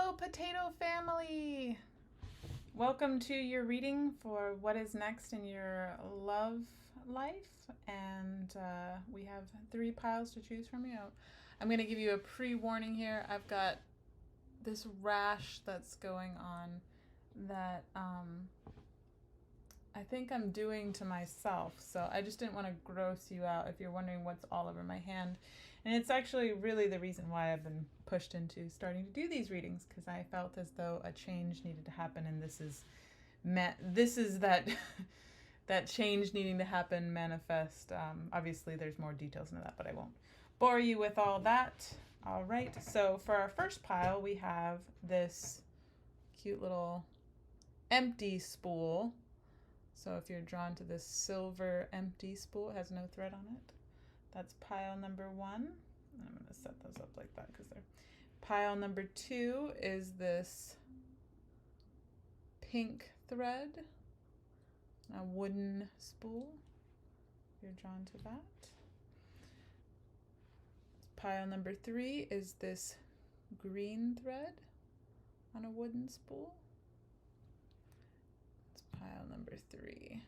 Hello, potato family! Welcome to your reading for what is next in your love life. And we have 3 piles to choose from. I'm going to give you a pre-warning here. I've got this rash that's going on that I think I'm doing to myself. So I just didn't want to gross you out if you're wondering what's all over my hand. And it's actually really the reason why I've been pushed into starting to do these readings, because I felt as though a change needed to happen, and this is that that change needing to happen manifest. Obviously there's more details into that, but I won't bore you with all that. All right, so for our first pile we have this cute little empty spool. So if you're drawn to this silver empty spool, it has no thread on it. That's pile number 1. And I'm going to set those up like that because they're... Pile number 2 is this pink thread, a wooden spool. You're drawn to that. Pile number 3 is this green thread on a wooden spool. It's pile number 3.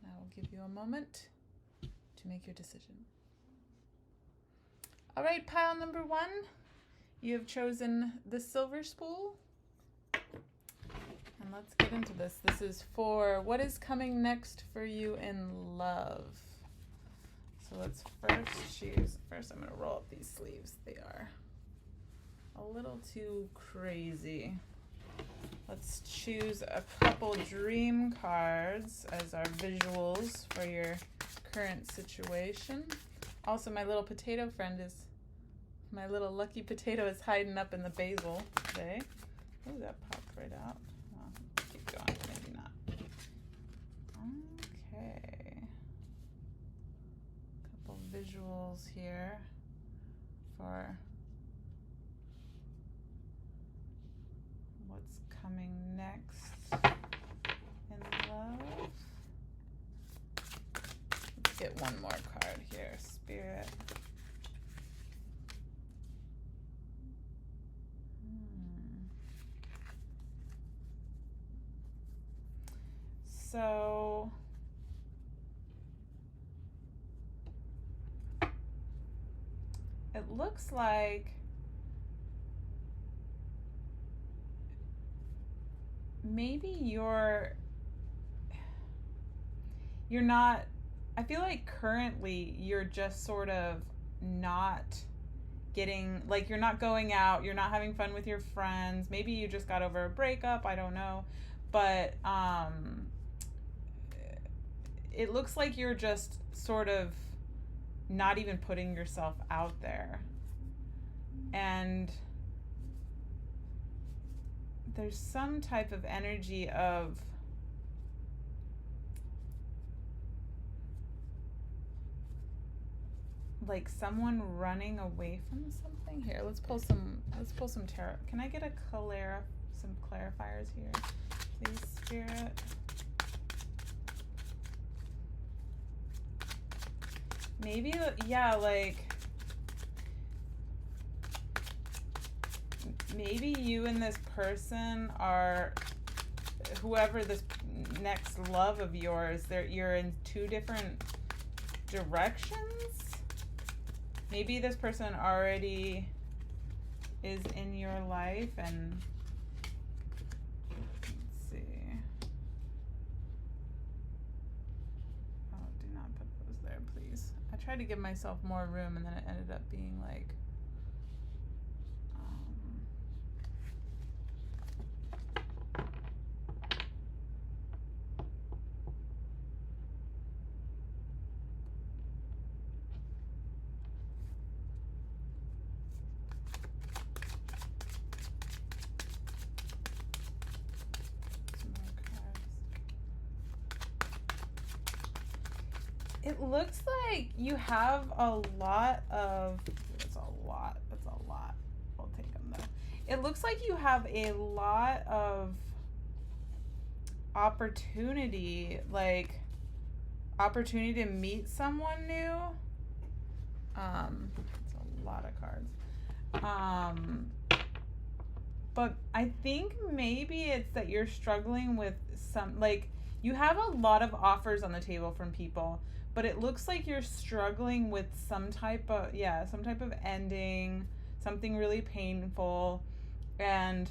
I will give you a moment to make your decision. All right, pile number 1, you have chosen the silver spool. And let's get into this. This is for what is coming next for you in love. So let's first choose. First, I'm going to roll up these sleeves. They are a little too crazy. Let's choose a couple dream cards as our visuals for your current situation. Also, my little potato friend is, my little lucky potato is hiding up in the basil today. Oh, that popped right out. Well, keep going, maybe not. Okay. Couple visuals here for what's coming next in love. Let's get one more card here, Spirit. So it looks like maybe you're not, I feel like currently you're just sort of not getting, like, you're not going out, you're not having fun with your friends. Maybe you just got over a breakup, I don't know. But it looks like you're just sort of not even putting yourself out there. And there's some type of energy of like someone running away from something. Here, let's pull some tarot. Can I get some clarifiers here, please, Spirit? Maybe, yeah, like maybe you and this person are, whoever this next love of yours, you're in 2 different directions. Maybe this person already is in your life, and let's see. Oh, do not put those there, please. I tried to give myself more room, and then it ended up being like it looks like you have a lot of, that's a lot, we'll take them though. It looks like you have a lot of opportunity, like opportunity to meet someone new. It's a lot of cards. But I think maybe it's that you're struggling with some, like, you have a lot of offers on the table from people, but it looks like you're struggling with some type of ending, something really painful. And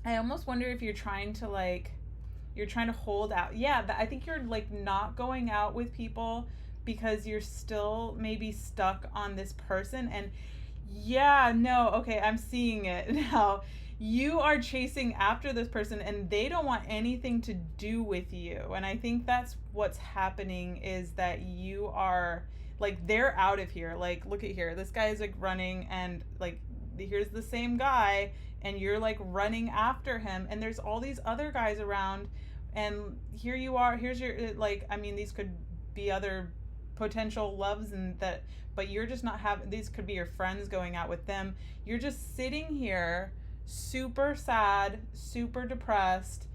I almost wonder if you're trying to, like, you're trying to hold out. Yeah, I think you're, like, not going out with people because you're still maybe stuck on this person. And yeah, no, okay, I'm seeing it now. You are chasing after this person and they don't want anything to do with you. And I think that's what's happening, is that you are, like, they're out of here. Like, look at here. This guy is, like, running, and, like, here's the same guy, and you're, like, running after him, and there's all these other guys around, and here you are. Here's your, like, I mean, these could be other potential loves, and that, but you're just not having, these could be your friends going out with them. You're just sitting here super sad, super depressed.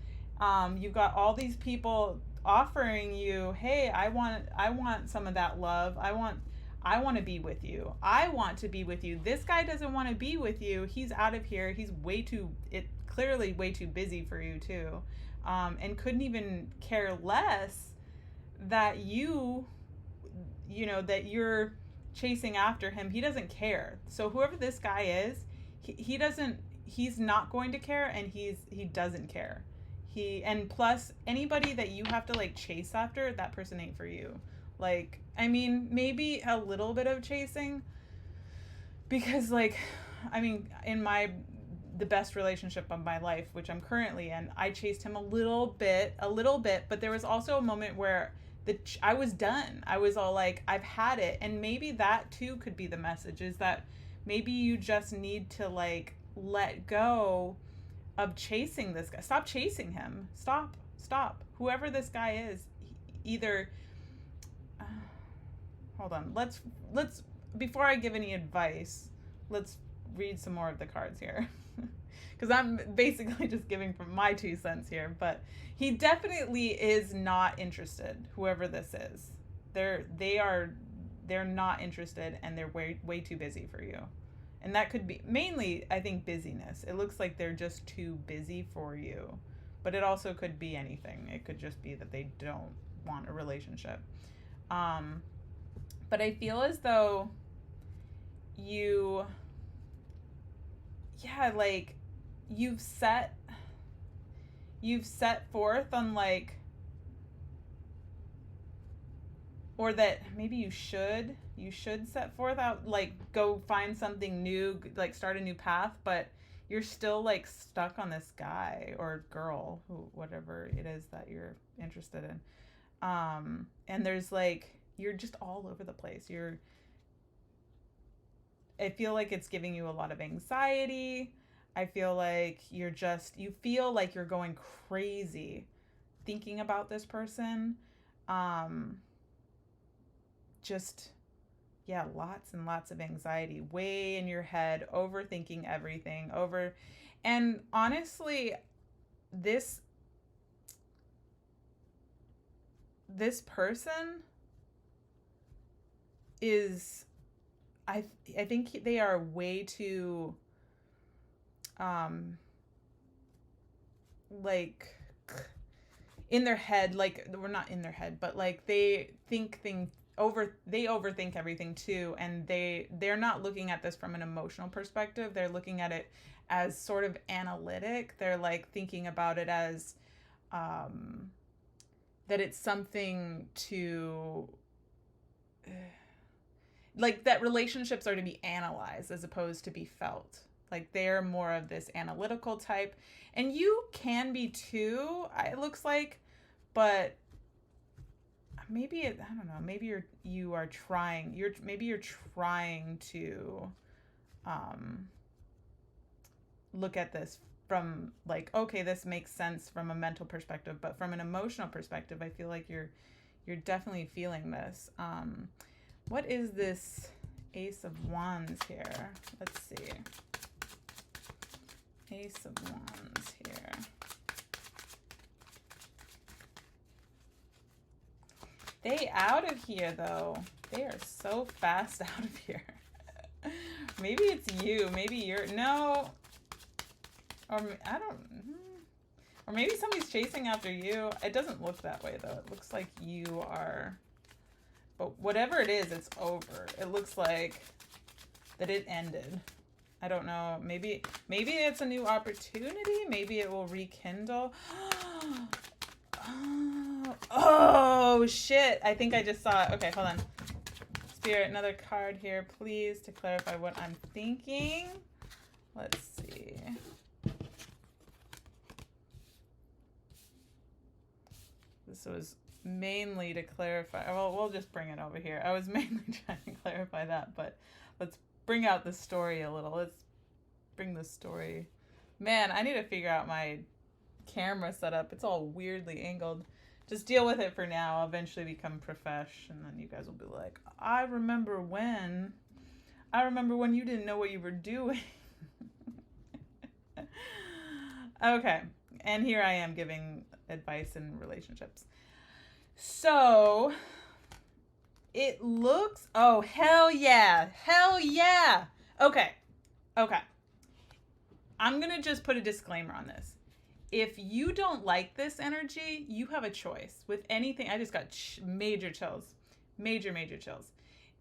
You've got all these people offering you, hey, I want some of that love. I want to be with you. I want to be with you. This guy doesn't want to be with you. He's out of here. He's clearly way too busy for you too. And couldn't even care less that that you're chasing after him. He doesn't care. So whoever this guy is, he's not going to care, and he doesn't care. And plus, anybody that you have to, like, chase after, that person ain't for you. Like, I mean, maybe a little bit of chasing, because, like, I mean, in the best relationship of my life, which I'm currently in, I chased him a little bit, but there was also a moment where I was done. I was all like, I've had it. And maybe that too could be the message, is that maybe you just need to, like, let go of chasing this guy. Stop chasing him. Stop. Whoever this guy is, either hold on. Let's before I give any advice, let's read some more of the cards here. Because I'm basically just giving from my 2 cents here, but he definitely is not interested. Whoever this is, they're not interested, and they're way too busy for you. And that could be mainly, I think, busyness. It looks like they're just too busy for you, but it also could be anything. It could just be that they don't want a relationship. But I feel as though like, you've set forth on, like, or that maybe you should set forth out, like, go find something new, like, start a new path, but you're still, like, stuck on this guy or girl, whatever it is that you're interested in. And there's, like, you're just all over the place. I feel like it's giving you a lot of anxiety. I feel like you feel like you're going crazy thinking about this person. Lots and lots of anxiety, way in your head, overthinking everything, and honestly, this person is, I think they are way too, like, in their head, like, we're not in their head, but, like, they overthink everything too, and they're not looking at this from an emotional perspective. They're looking at it as sort of analytic. They're, like, thinking about it as that it's something to, like, that relationships are to be analyzed as opposed to be felt. Like, they're more of this analytical type, and you can be too, it looks like, but maybe I don't know, maybe you're trying to look at this from, like, okay, this makes sense from a mental perspective, but from an emotional perspective, I feel like you're definitely feeling this. What is this Ace of Wands here? Let's see. Ace of Wands here. They out of here, though. They are so fast out of here. Maybe it's you. Maybe you're... No. Or I don't. Or maybe somebody's chasing after you. It doesn't look that way though. It looks like you are. But whatever it is, it's over. It looks like that it ended. I don't know. Maybe it's a new opportunity. Maybe it will rekindle. Oh shit! I think I just saw it. Okay, hold on. Spirit, another card here, please, to clarify what I'm thinking. Let's see. This was mainly to clarify. Well, we'll just bring it over here. I was mainly trying to clarify that, but let's bring out the story a little. Let's bring the story. Man, I need to figure out my camera setup. It's all weirdly angled. Just deal with it for now. I'll eventually become profesh, and then you guys will be like, I remember when you didn't know what you were doing. Okay, and here I am giving advice in relationships. So it looks, oh hell yeah, okay, I'm gonna just put a disclaimer on this. If you don't like this energy, you have a choice with anything. I just got major chills.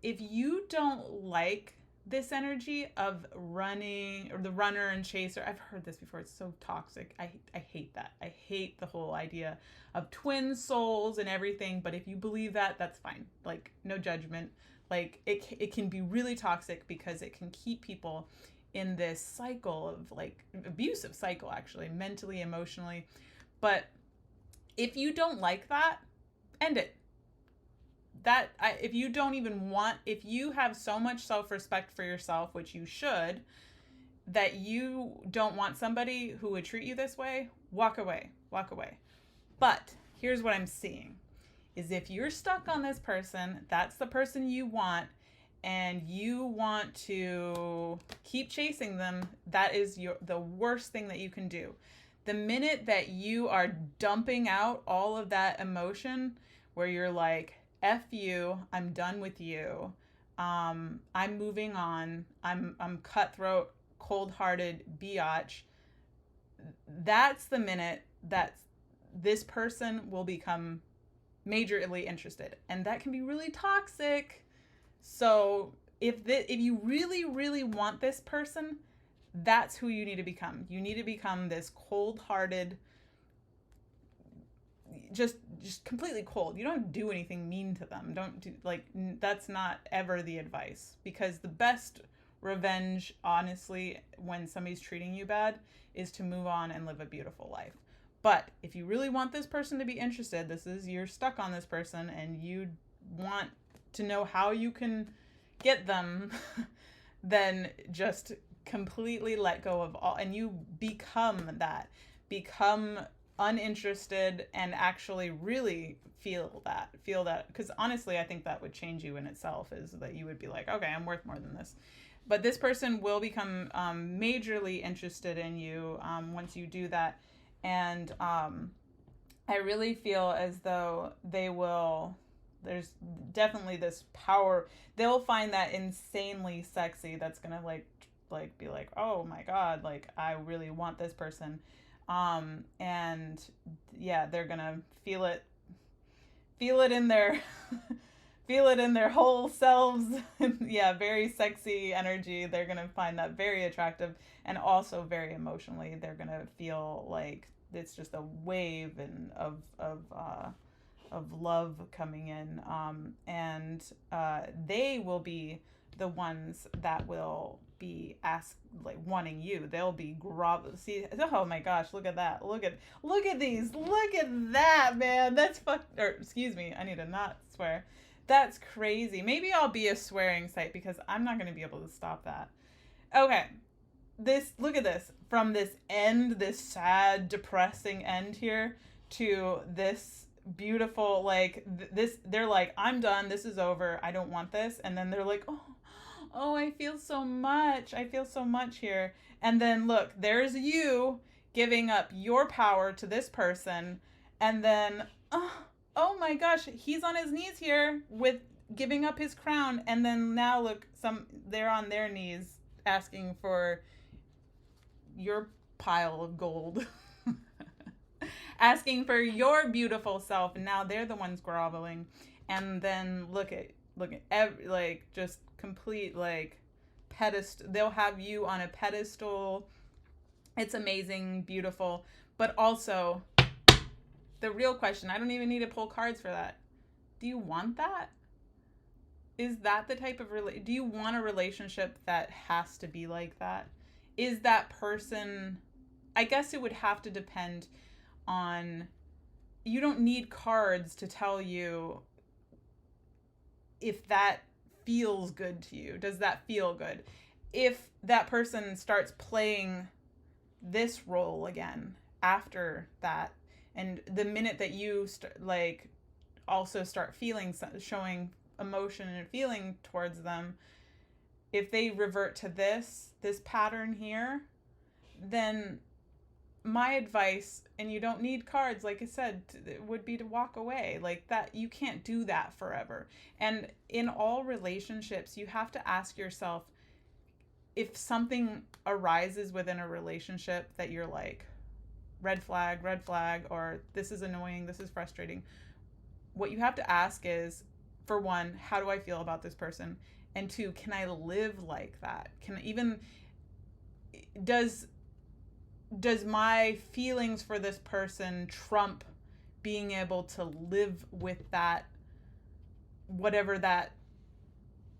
If you don't like this energy of running, or the runner and chaser, I've heard this before. It's so toxic. I hate that. I hate the whole idea of twin souls and everything. But if you believe that, that's fine. Like, no judgment. Like, it can be really toxic because it can keep people in this cycle of, like, abusive cycle, actually, mentally, emotionally. But if you don't like that, end it. If you don't even want, if you have so much self-respect for yourself, which you should, that you don't want somebody who would treat you this way, walk away. But here's what I'm seeing is, if you're stuck on this person, that's the person you want, and you want to keep chasing them, that is the worst thing that you can do. The minute that you are dumping out all of that emotion, where you're like, F you, I'm done with you, I'm moving on, I'm cutthroat, cold-hearted biatch, that's the minute that this person will become majorly interested. And that can be really toxic. So if you really, really want this person, that's who you need to become. You need to become this cold-hearted, just completely cold. You don't do anything mean to them. That's not ever the advice, because the best revenge, honestly, when somebody's treating you bad, is to move on and live a beautiful life. But if you really want this person to be interested, you're stuck on this person and you want to know how you can get them, then just completely let go of all, and you become uninterested, and actually really feel that, because honestly, I think that would change you in itself, is that you would be like, okay, I'm worth more than this. But this person will become majorly interested in you once you do that. And I really feel as though there's definitely this power. They'll find that insanely sexy. That's gonna like be like, oh my God, like, I really want this person. And yeah, they're gonna feel it in their feel it in their whole selves. Yeah, very sexy energy. They're gonna find that very attractive, and also very emotionally. They're gonna feel like it's just a wave of love coming in, and they will be the ones that will be wanting you. They'll be see, oh my gosh, look at that, look at these, look at that, man. That's excuse me, I need to not swear. That's crazy. Maybe I'll be a swearing site, because I'm not going to be able to stop that. Okay, look at this, from this sad, depressing end here, to this beautiful, like, they're like, I'm done, this is over, I don't want this. And then they're like, oh, I feel so much here. And then look, there's you giving up your power to this person, and then oh my gosh, he's on his knees here with giving up his crown, and then now look, they're on their knees asking for your pile of gold. Asking for your beautiful self, and now they're the ones groveling. And then look at like just complete like pedestal. They'll have you on a pedestal. It's amazing, beautiful, but also the real question, I don't even need to pull cards for that. Do you want that? Is that the type of do you want a relationship that has to be like that? Is that person, I guess it would have to depend on, you don't need cards to tell you if that feels good to you. Does that feel good? If that person starts playing this role again after that, and the minute that you also start feeling, showing emotion and feeling towards them, if they revert to this pattern here, then my advice, and you don't need cards, like I said, would be to walk away. Like that, you can't do that forever. And in all relationships, you have to ask yourself, if something arises within a relationship that you're like, red flag, or this is annoying, this is frustrating, what you have to ask is, for one, how do I feel about this person? And two, can I live like that? Does my feelings for this person trump being able to live with that, whatever that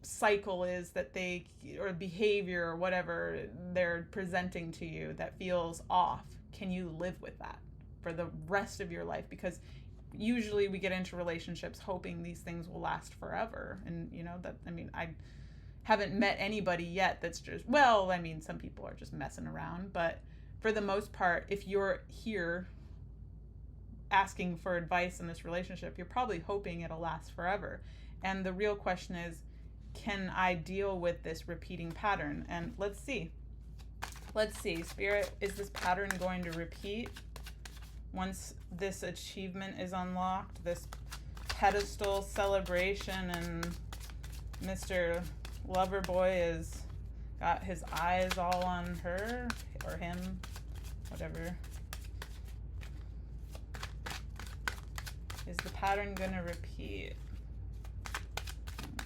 cycle is that they, or behavior or whatever they're presenting to you that feels off? Can you live with that for the rest of your life? Because usually we get into relationships hoping these things will last forever. And I haven't met anybody yet that's just, some people are just messing around, but for the most part, if you're here asking for advice in this relationship, you're probably hoping it'll last forever. And the real question is, can I deal with this repeating pattern? And let's see, Spirit, is this pattern going to repeat once this achievement is unlocked, this pedestal celebration, and Mr. Loverboy is got his eyes all on her or him, whatever? Is the pattern gonna repeat?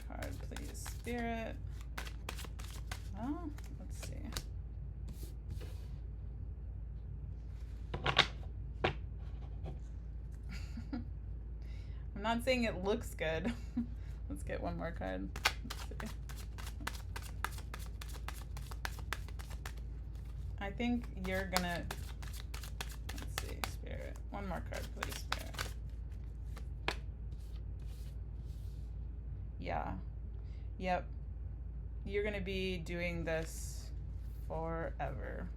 Card, please, Spirit. Well, let's see. I'm not saying it looks good. Let's get one more card. Let's see. I think you're gonna, let's see, Spirit. One more card, please, Spirit. Yeah. Yep. You're gonna be doing this forever.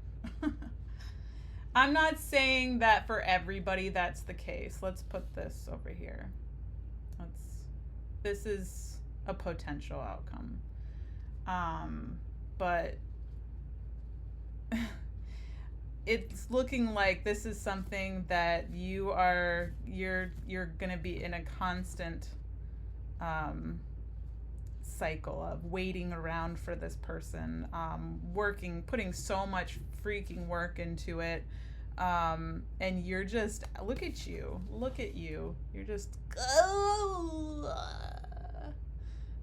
I'm not saying that for everybody that's the case. Let's put this over here. This is a potential outcome. But it's looking like this is something that you're gonna be in a constant cycle of waiting around for this person, putting so much freaking work into it, and you're just, look at you, you're just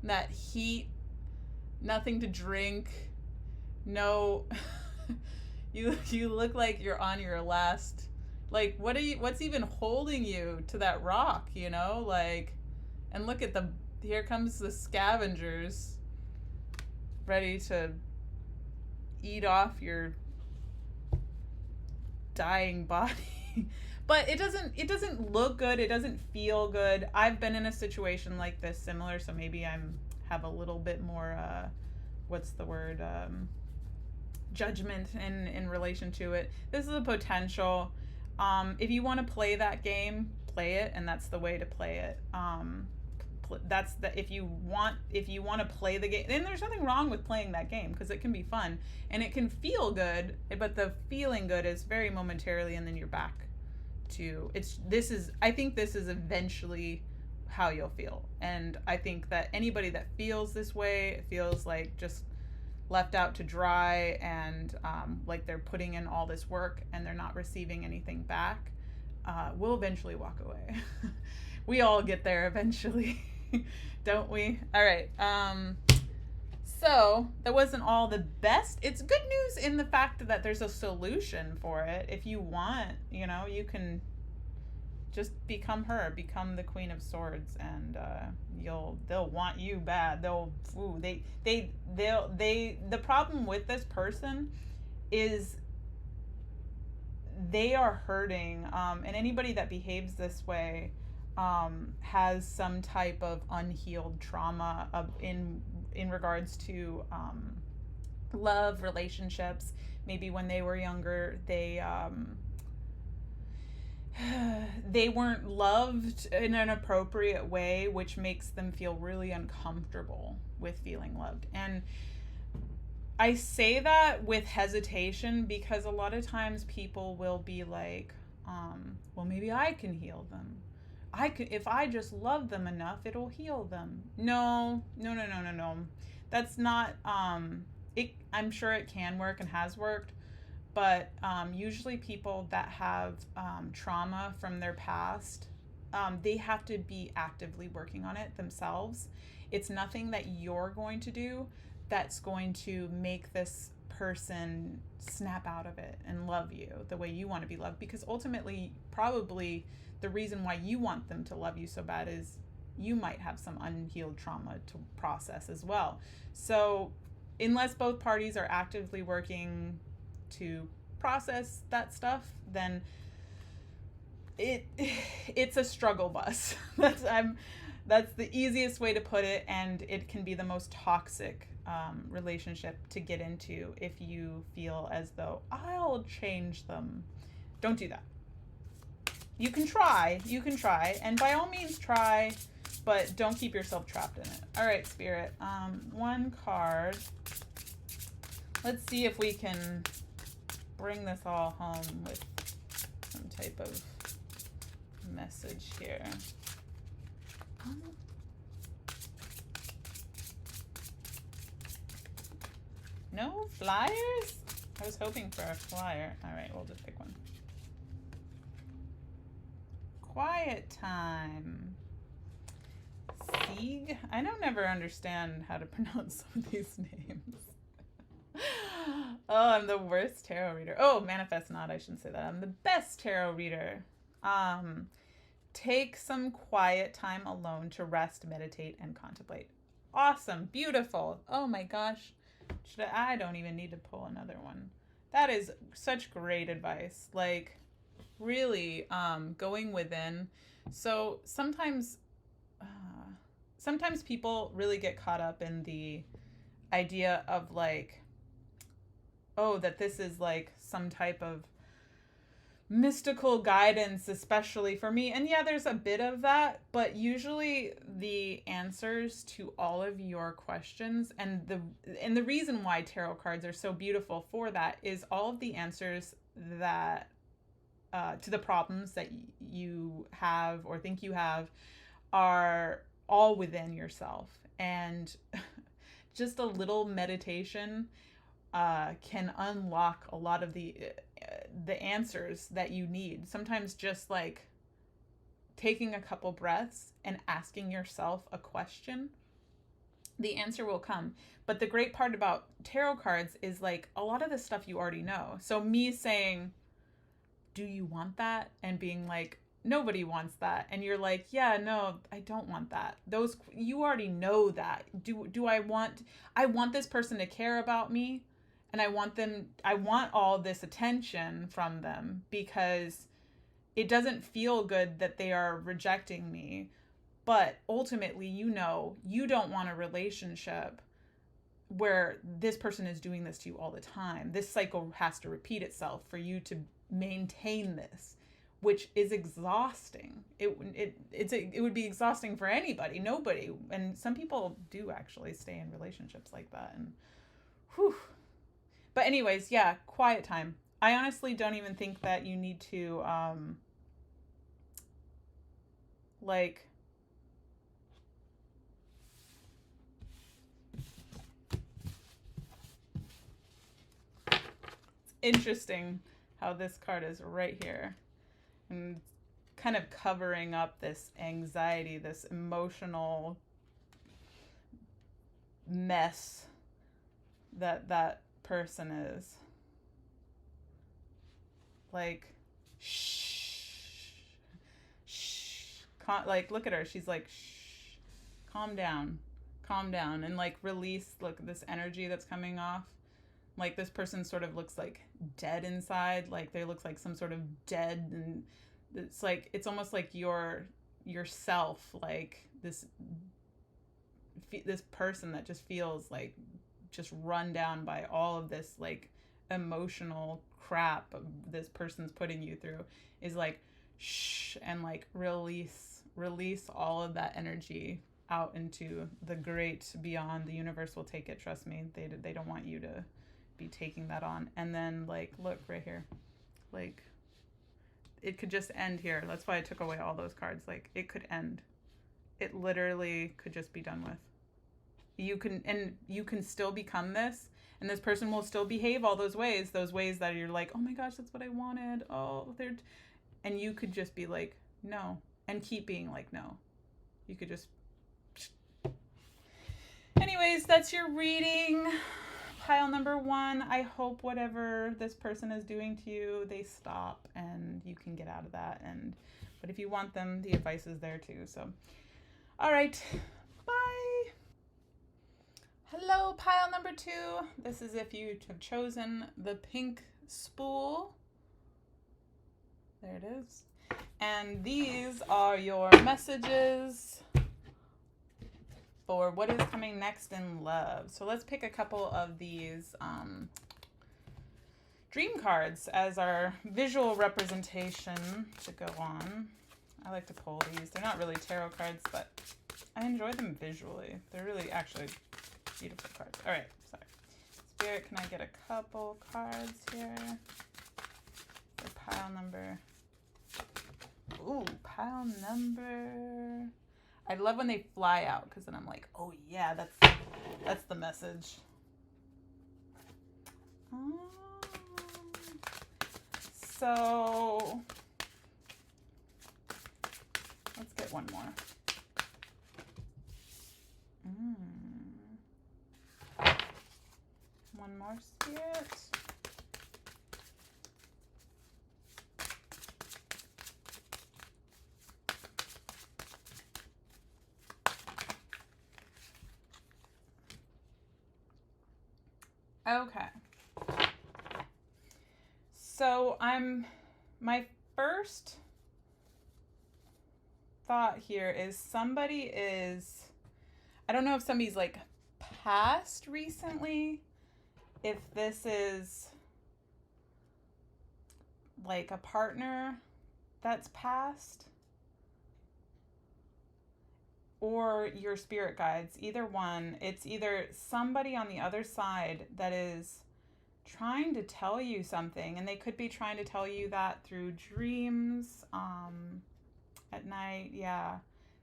that heat, nothing to drink, no. You look like you're on your last, like, what's even holding you to that rock, like, and look at here comes the scavengers ready to eat off your dying body. But it doesn't look good, it doesn't feel good. I've been in a situation like this, similar, so maybe have a little bit more what's the word, judgment in relation to it. This is a potential. If you want to play that game, play it, and that's the way to play it. If you want to play the game, then there's nothing wrong with playing that game, because it can be fun and it can feel good, but the feeling good is very momentarily, and then you're back to I think this is eventually how you'll feel. And I think that anybody that feels this way, feels like just left out to dry, and like they're putting in all this work and they're not receiving anything back, will eventually walk away. We all get there eventually, don't we? All right. So that wasn't all the best. It's good news in the fact that there's a solution for it. If you want, you can just become her, become the Queen of Swords, and they'll want you bad. The problem with this person is they are hurting, and anybody that behaves this way has some type of unhealed trauma in regards to love, relationships. Maybe when they were younger, they weren't loved in an appropriate way, which makes them feel really uncomfortable with feeling loved. And I say that with hesitation because a lot of times people will be like, well, maybe I can heal them. If I just love them enough, it'll heal them. No. That's not, I'm sure it can work and has worked, but usually people that have trauma from their past, they have to be actively working on it themselves. It's nothing that you're going to do that's going to make this person snap out of it and love you the way you want to be loved, because ultimately, probably the reason why you want them to love you so bad is you might have some unhealed trauma to process as well. So unless both parties are actively working to process that stuff, then it's a struggle bus. That's the easiest way to put it, and it can be the most toxic relationship to get into if you feel as though I'll change them. Don't do that. You can try, and by all means try, but don't keep yourself trapped in it. All right, Spirit, one card. Let's see if we can bring this all home with some type of message here. No flyers? I was hoping for a flyer. All right, we'll just pick one. Quiet time. Sieg? I don't ever understand how to pronounce some of these names. Oh, I'm the worst tarot reader. Oh, manifest not. I shouldn't say that. I'm the best tarot reader. Take some quiet time alone to rest, meditate, and contemplate. Awesome. Beautiful. Oh my gosh. I don't even need to pull another one. That is such great advice. Like, really, going within. So sometimes people really get caught up in the idea of like, oh, that this is like some type of mystical guidance, especially for me. And yeah, there's a bit of that, but usually the answers to all of your questions and the reason why tarot cards are so beautiful for that is all of the answers that to the problems that you have or think you have are all within yourself. And just a little meditation can unlock a lot of the answers that you need. Sometimes just like taking a couple breaths and asking yourself a question, the answer will come. But the great part about tarot cards is like a lot of the stuff you already know. So me saying, do you want that? And being like, nobody wants that. And you're like, yeah, no, I don't want that. Those, you already know that. I want this person to care about me. And I want all this attention from them because it doesn't feel good that they are rejecting me. But ultimately, you don't want a relationship where this person is doing this to you all the time. This cycle has to repeat itself for you to maintain this, which is exhausting. It would be exhausting for anybody, nobody. And some people do actually stay in relationships like that. And whew. But anyways, yeah, quiet time. I honestly don't even think that you need to, like, interesting how this card is right here and kind of covering up this anxiety, this emotional mess that person is. Like, shh, shh. Like, look at her. She's like, shh, calm down, and like release. Look, this energy that's coming off. Like, this person sort of looks like dead inside. Like, they look like some sort of dead, and it's like, it's almost like yourself, like this person that just feels like just run down by all of this like emotional crap this person's putting you through, is like shh, and like release all of that energy out into the great beyond. The universe will take it, trust me. They don't want you to be taking that on. And then like, look right here, like it could just end here. That's why I took away all those cards. Like, it could end. It literally could just be done with. You can still become this, and this person will still behave all those ways that you're like, oh my gosh, that's what I wanted. And you could just be like, no, and keep being like, no. You could just. Anyways, that's your reading. Pile number 1. I hope whatever this person is doing to you, they stop and you can get out of that. But if you want them, the advice is there too. So, all right, bye. Hello, pile number 2. This is if you have chosen the pink spool. There it is. And these are your messages for what is coming next in love. So let's pick a couple of these dream cards as our visual representation to go on. I like to pull these. They're not really tarot cards, but I enjoy them visually. They're really actually beautiful cards. All right, sorry. Spirit, can I get a couple cards here for pile number? Ooh, pile number. I love when they fly out, because then I'm like, oh yeah, that's the message. So let's get one more. One more, Spirit. Okay. So my first thought here is I don't know if somebody's like passed recently, if this is like a partner that's passed, or your spirit guides, either one. It's either somebody on the other side that is trying to tell you something, and they could be trying to tell you that through dreams, at night. Yeah.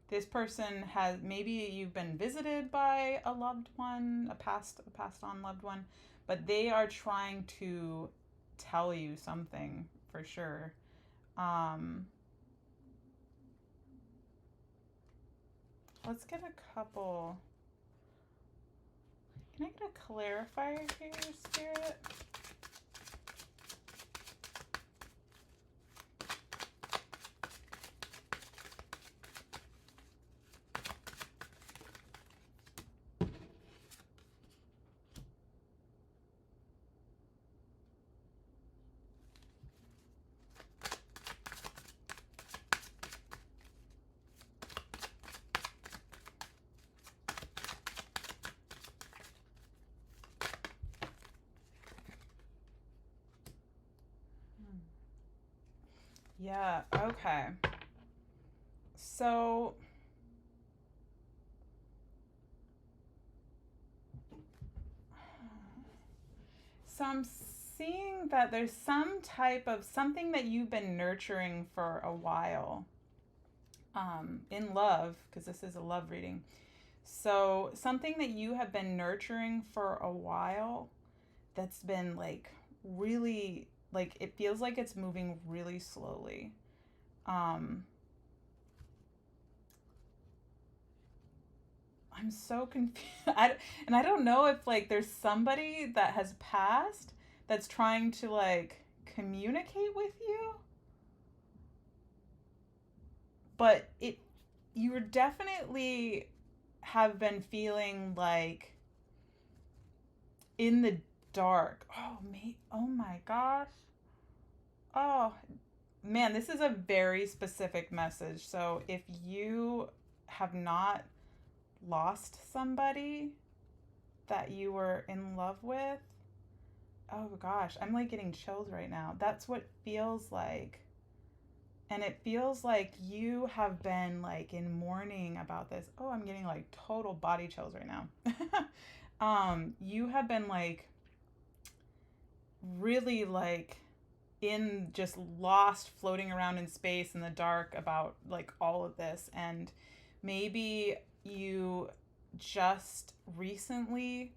This person has, maybe you've been visited by a loved one, a passed on loved one, but they are trying to tell you something for sure. Let's get a couple. Can I get a clarifier here, Spirit? Yeah, okay. So I'm seeing that there's some type of something that you've been nurturing for a while, in love, because this is a love reading. So something that you have been nurturing for a while that's been like really, like, it feels like it's moving really slowly. Um, I'm so confused. And I don't know if, like, there's somebody that has passed that's trying to, like, communicate with you, but you definitely have been feeling like in the dark. Oh my gosh. Oh man, this is a very specific message. So if you have not lost somebody that you were in love with, oh gosh, I'm like getting chills right now. That's what it feels like. And it feels like you have been like in mourning about this. Oh, I'm getting like total body chills right now. You have been like really like in just lost, floating around in space in the dark about like all of this. And maybe you just recently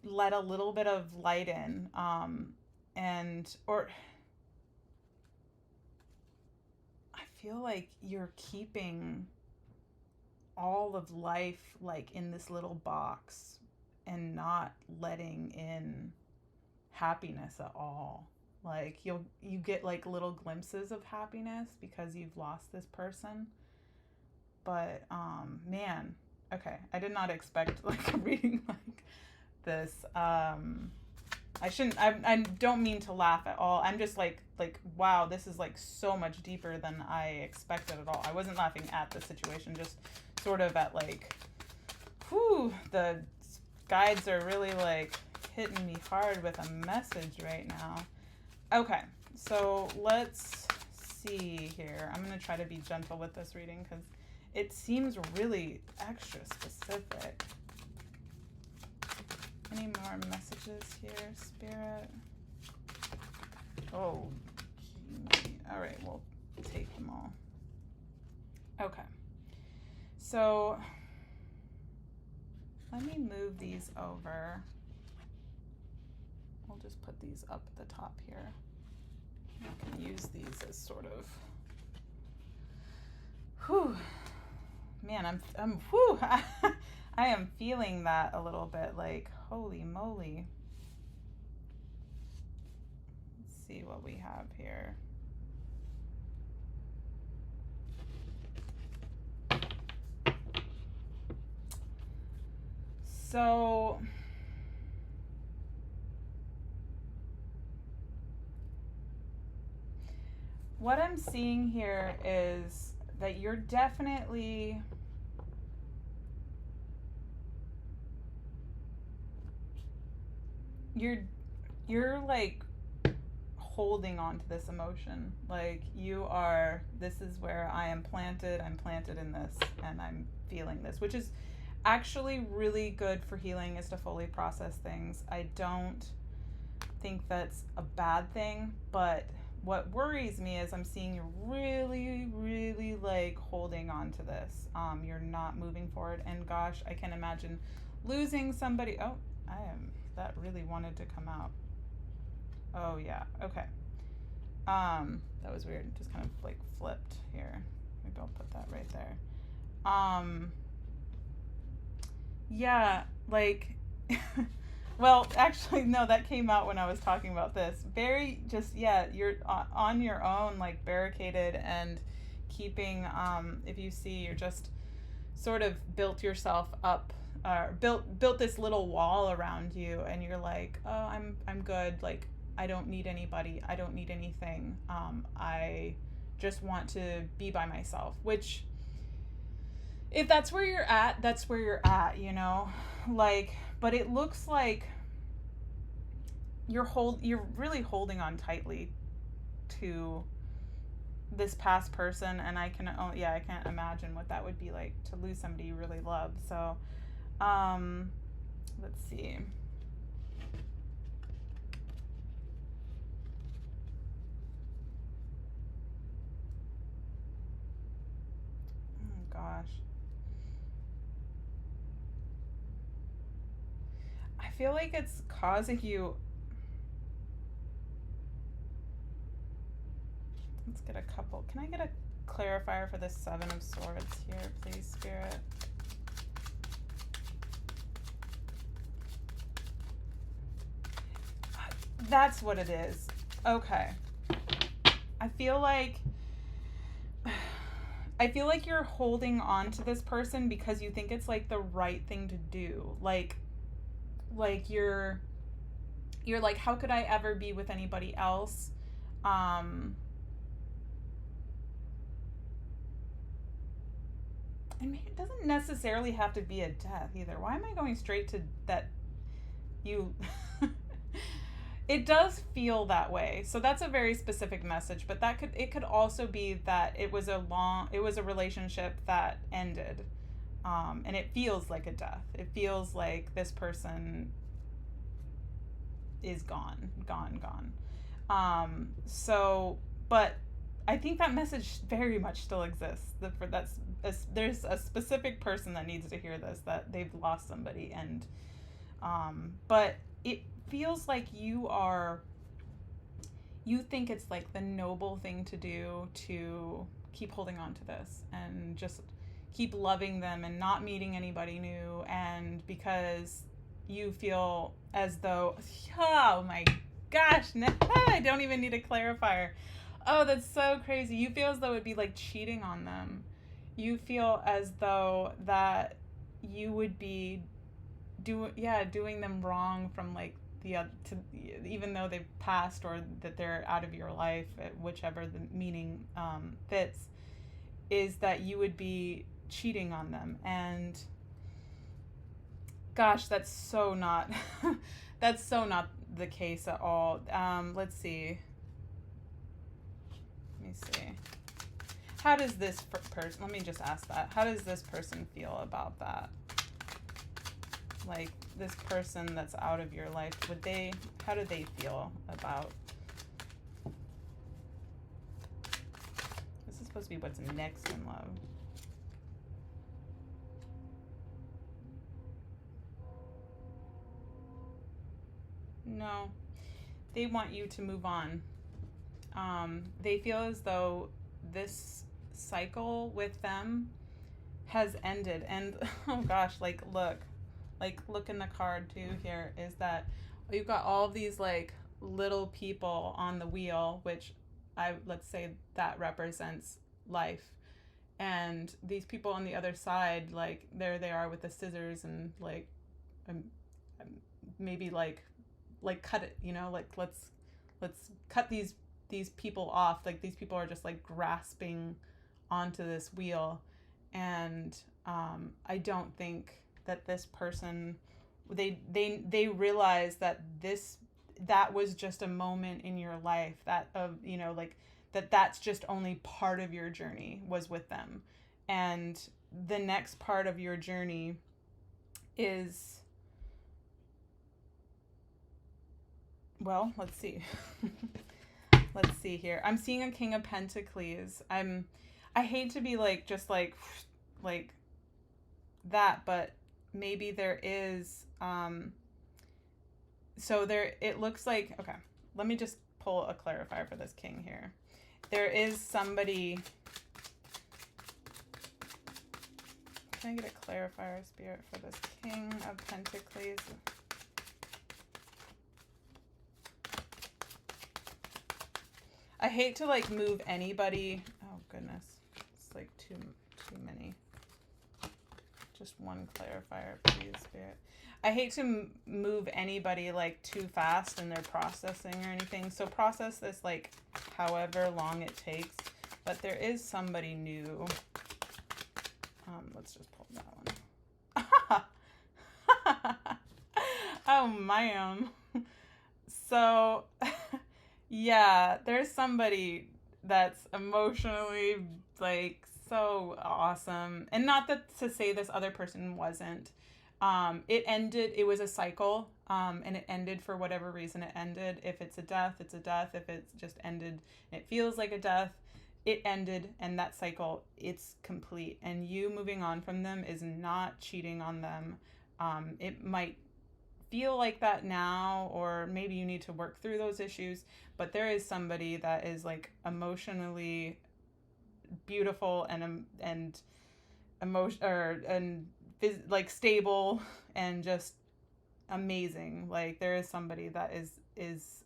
let a little bit of light in, or I feel like you're keeping all of life like in this little box and not letting in happiness at all. Like you get like little glimpses of happiness because you've lost this person. But man, okay, I did not expect like a reading like this. I don't mean to laugh at all. I'm just like wow, this is like so much deeper than I expected at all. I wasn't laughing at the situation, just sort of at like, whew, the guides are really like hitting me hard with a message right now. Okay, so let's see here. I'm going to try to be gentle with this reading because it seems really extra specific. Any more messages here, Spirit? Oh, gee. All right, we'll take them all. Okay. So let me move these over. We'll just put these up at the top here. I can use these as sort of, whew, man, I'm whew, I am feeling that a little bit, like, holy moly. Let's see what we have here. So what I'm seeing here is that you're definitely you're like holding on to this emotion. Like this is where I'm planted in this, and I'm feeling this, which is actually really good for healing, is to fully process things. I don't think that's a bad thing, but what worries me is I'm seeing you really, really like holding on to this. You're not moving forward, and gosh, I can imagine losing somebody. Oh, that really wanted to come out. Oh yeah, okay. That was weird. Just kind of like flipped here. Maybe I'll put that right there. Yeah, like, well, actually, no, that came out when I was talking about this. Very just, yeah, you're on your own, like barricaded and keeping, if you see, you're just sort of built yourself up, built this little wall around you, and you're like, oh, I'm good. Like, I don't need anybody. I don't need anything. I just want to be by myself, which, if that's where you're at, that's where you're at, you know? Like, but it looks like you're really holding on tightly to this past person, and I can't imagine what that would be like to lose somebody you really love. So, let's see. Oh gosh. I feel like it's causing you Let's get a couple. Can I get a clarifier for the Seven of Swords here, please, Spirit? That's what it is. Okay. I feel like you're holding on to this person because you think it's like the right thing to do. Like you're like, how could I ever be with anybody else? And it doesn't necessarily have to be a death either. Why am I going straight to that? You it does feel that way. So that's a very specific message, but it could also be that it was a relationship that ended. And it feels like a death. It feels like this person is gone. So, but I think that message very much still exists. There's a specific person that needs to hear this, that they've lost somebody, and but it feels like you think it's like the noble thing to do to keep holding on to this and just keep loving them and not meeting anybody new, and because you feel as though, oh my gosh, no, I don't even need a clarifier. Oh, that's so crazy. You feel as though it would be like cheating on them. You feel as though that you would be doing them wrong from like even though they've passed or that they're out of your life, whichever the meaning fits, is that you would be cheating on them. And gosh, that's so not that's so not the case at all. Let's see. Let me see. How does this person, let me just ask that. How does this person feel about that? Like, this person that's out of your life, how do they feel about? This is supposed to be what's next in love. No, they want you to move on. They feel as though this cycle with them has ended. And oh gosh, look in the card too here, is that you've got all of these like little people on the wheel, which let's say that represents life. And these people on the other side, like there they are with the scissors and like maybe like cut it, like let's cut these people off. Like these people are just like grasping onto this wheel. And I don't think that this person, they realize that that was just a moment in your life, that of that's just only part of your journey was with them, and the next part of your journey is, well, let's see. Let's see here. I'm seeing a King of Pentacles. I hate to be like just like that, but maybe there is so there, it looks like, okay, let me just pull a clarifier for this king here. There is somebody, can I get a clarifier, Spirit, for this King of Pentacles? I hate to like move anybody. Oh goodness, it's like too many. Just one clarifier, please, Spirit. I hate to move anybody like too fast in their processing or anything. So process this like however long it takes. But there is somebody new. Let's just pull that one. Oh, man. So, yeah, there's somebody that's emotionally like so awesome. And not that to say this other person wasn't. It ended, it was a cycle, and it ended for whatever reason it ended. If it's a death, it's a death. If it's just ended, it feels like a death, it ended, and that cycle, it's complete. And you moving on from them is not cheating on them. It might feel like that now, or maybe you need to work through those issues, but there is somebody that is like emotionally beautiful and emotion or and like stable and just amazing. Like there is somebody that is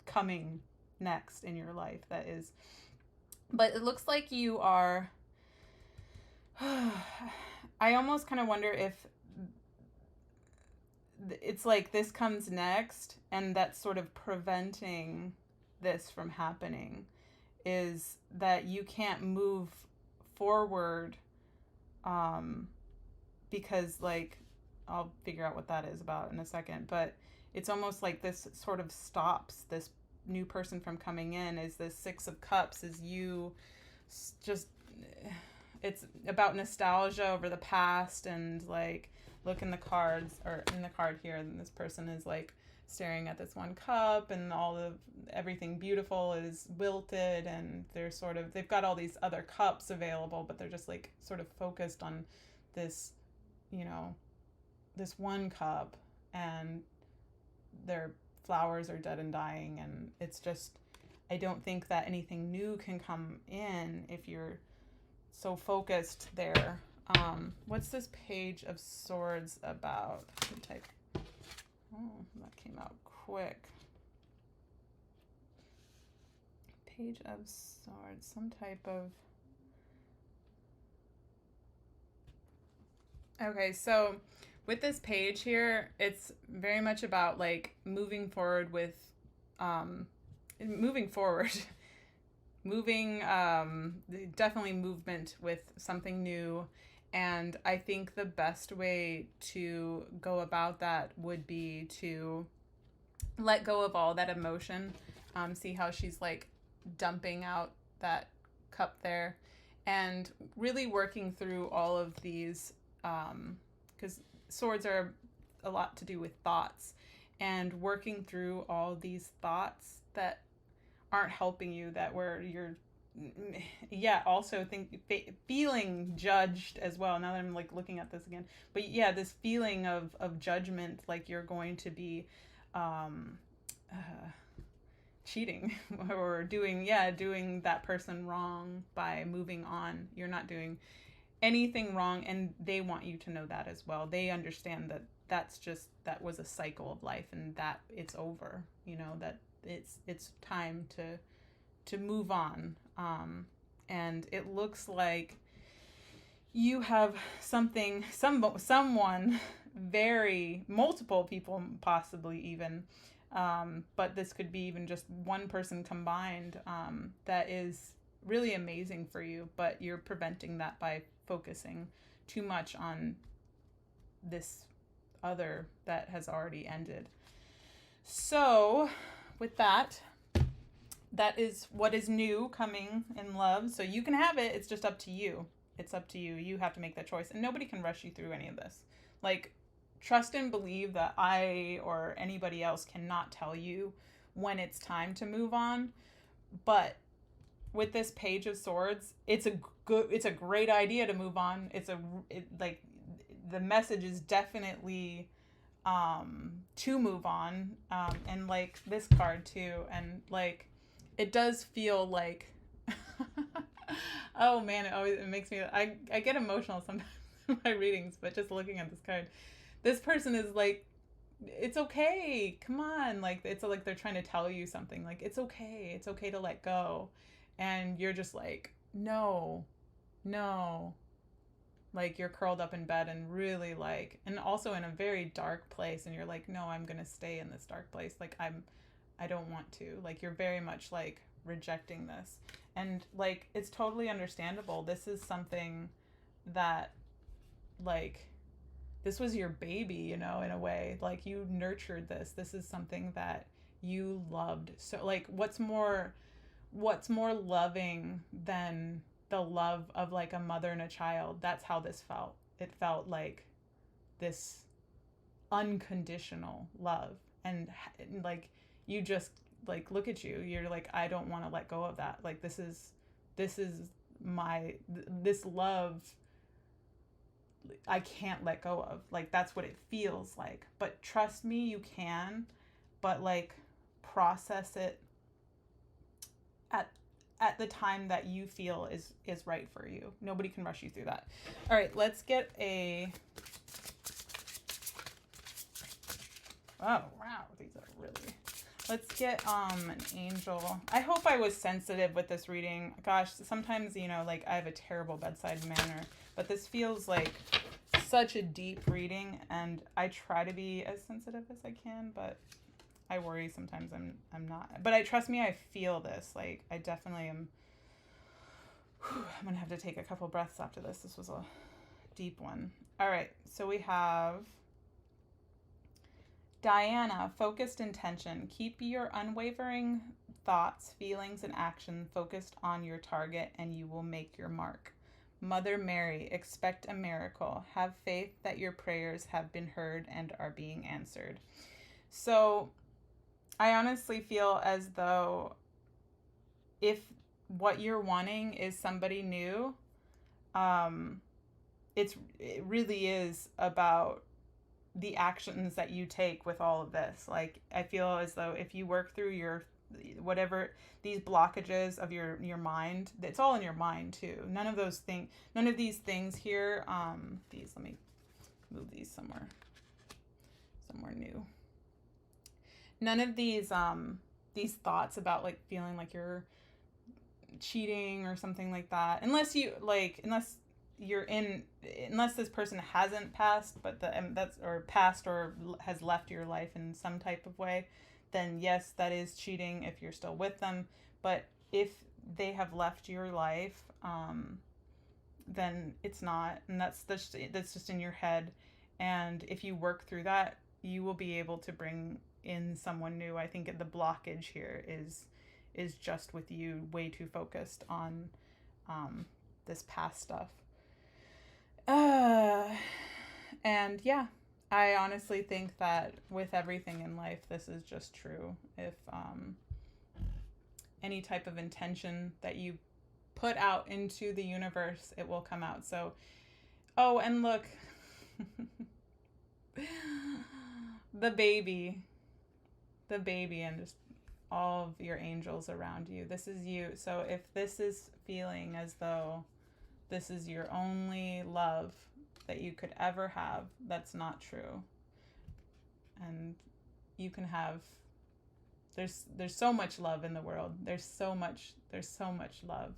coming next in your life that is, but it looks like you are I almost kind of wonder if it's like this comes next and that's sort of preventing this from happening, is that you can't move forward because like I'll figure out what that is about in a second, but it's almost like this sort of stops this new person from coming in. Is this Six of Cups, is you just, it's about nostalgia over the past, and like look in the cards, or in the card here, and this person is like staring at this one cup, and all of everything beautiful is wilted, and they're sort of, they've got all these other cups available, but they're just like sort of focused on this, you know, this one cup, and their flowers are dead and dying, and it's just, I don't think that anything new can come in if you're so focused there. What's this Page of Swords about? Type. Oh, that came out quick. Page of Swords, some type of... Okay, so with this page here, it's very much about like moving forward with, definitely movement with something new. And I think the best way to go about that would be to let go of all that emotion. See how she's like dumping out that cup there, and really working through all of these, because swords are a lot to do with thoughts, and working through all these thoughts that aren't helping you, that where you're also feeling judged as well, now that I'm like looking at this again, but yeah, this feeling of judgment, like you're going to be cheating or doing that person wrong by moving on. You're not doing anything wrong, and they want you to know that as well. They understand that that was a cycle of life, and that it's over, you know, that it's time to move on. And it looks like you have someone, multiple people possibly even, but this could be even just one person combined, that is really amazing for you, but you're preventing that by focusing too much on this other that has already ended. So with that is what is new coming in love. So you can have it. It's just up to you. It's up to you. You have to make that choice, and nobody can rush you through any of this. Like, trust and believe that I or anybody else cannot tell you when it's time to move on. But with this Page of Swords, it's a great idea to move on. Like the message is definitely to move on, and like this card too, and like it does feel like oh man, it makes me, I get emotional sometimes in my readings, but just looking at this card, this person is like, it's okay, come on, like it's like they're trying to tell you something, like it's okay to let go, and you're just like, no, like you're curled up in bed and really like, and also in a very dark place, and you're like, no, I'm gonna stay in this dark place, like I don't want to, like you're very much like rejecting this, and like it's totally understandable. This is something that, like, this was your baby, you know, in a way, like you nurtured this is something that you loved. So like what's more loving than the love of like a mother and a child? That's how this felt. It felt like this unconditional love, and like you just like, look at you, you're like, I don't want to let go of that. Like this is my, this love I can't let go of. Like, that's what it feels like. But trust me, you can. But like, process it at the time that you feel is right for you. Nobody can rush you through that. All right, let's get a... Oh, wow, these are really... Let's get an angel. I hope I was sensitive with this reading. Gosh, sometimes, you know, like, I have a terrible bedside manner, but this feels like such a deep reading, and I try to be as sensitive as I can, but I worry sometimes I'm not. But trust me, I feel this. Like, I definitely am. I'm gonna have to take a couple breaths after this. This was a deep one. All right, so we have Diana, focused intention. Keep your unwavering thoughts, feelings, and action focused on your target, and you will make your mark. Mother Mary, expect a miracle. Have faith that your prayers have been heard and are being answered. So I honestly feel as though if what you're wanting is somebody new, it really is about the actions that you take with all of this. Like, I feel as though if you work through your whatever these blockages of your mind, it's all in your mind too. None of these things here, let me move these somewhere new. None of these thoughts about like feeling like you're cheating or something like that, unless this person hasn't passed, but passed or has left your life in some type of way, then yes, that is cheating if you're still with them. But if they have left your life, then it's not, and that's just in your head. And if you work through that, you will be able to bring in someone new. I think the blockage here is just with you way too focused on this past stuff. And yeah, I honestly think that with everything in life, this is just true. If any type of intention that you put out into the universe, it will come out. So, oh, and look, the baby, and just all of your angels around you. This is you. So if this is feeling as though this is your only love that you could ever have, that's not true. And you can have, there's so much love in the world. There's so much love.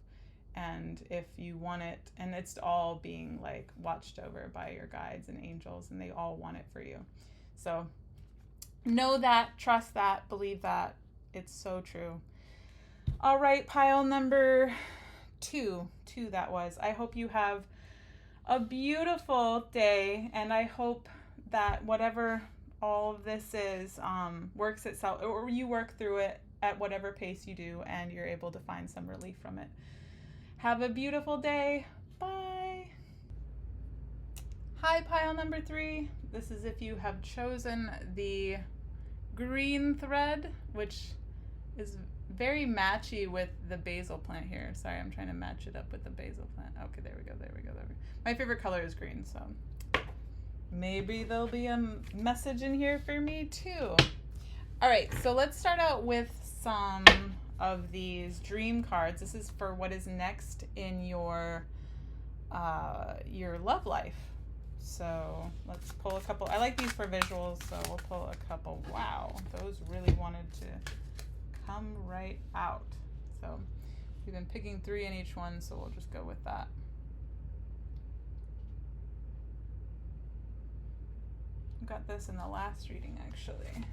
And if you want it, and it's all being like watched over by your guides and angels, and they all want it for you. So know that, trust that, believe that. It's so true. All right, pile number two that was. I hope you have a beautiful day, and I hope that whatever all of this is works itself, or you work through it at whatever pace you do, and you're able to find some relief from it. Have a beautiful day. Bye. Hi, pile number 3. This is if you have chosen the green thread, which is very matchy with the basil plant here. Sorry, I'm trying to match it up with the basil plant. Okay, there we go. My favorite color is green, so maybe there'll be a message in here for me too. All right, so let's start out with some of these dream cards. This is for what is next in your love life. So let's pull a couple. I like these for visuals, so we'll pull a couple. Wow, those really wanted to come right out. So we've been picking 3 in each one, so we'll just go with that. I got this in the last reading, actually.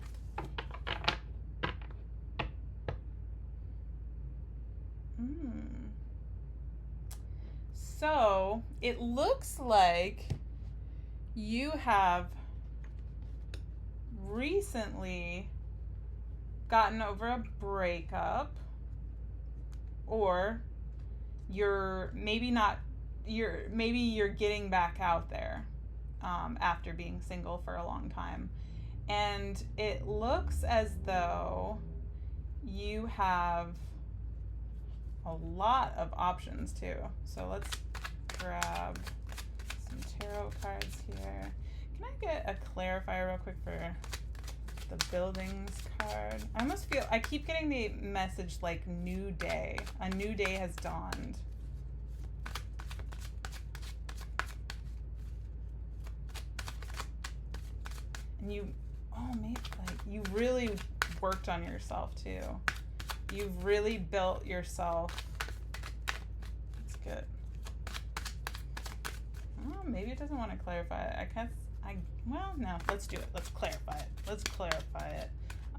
So it looks like you have recently gotten over a breakup, or maybe you're getting back out there after being single for a long time, and it looks as though you have a lot of options too. So let's grab some tarot cards here. Can I get a clarifier real quick for the buildings card? I almost feel, I keep getting the message like new day. A new day has dawned. And you, oh, maybe like you really worked on yourself too. You've really built yourself. That's good. Oh, maybe it doesn't want to clarify it. Well, no, let's do it. Let's clarify it. Let's clarify it.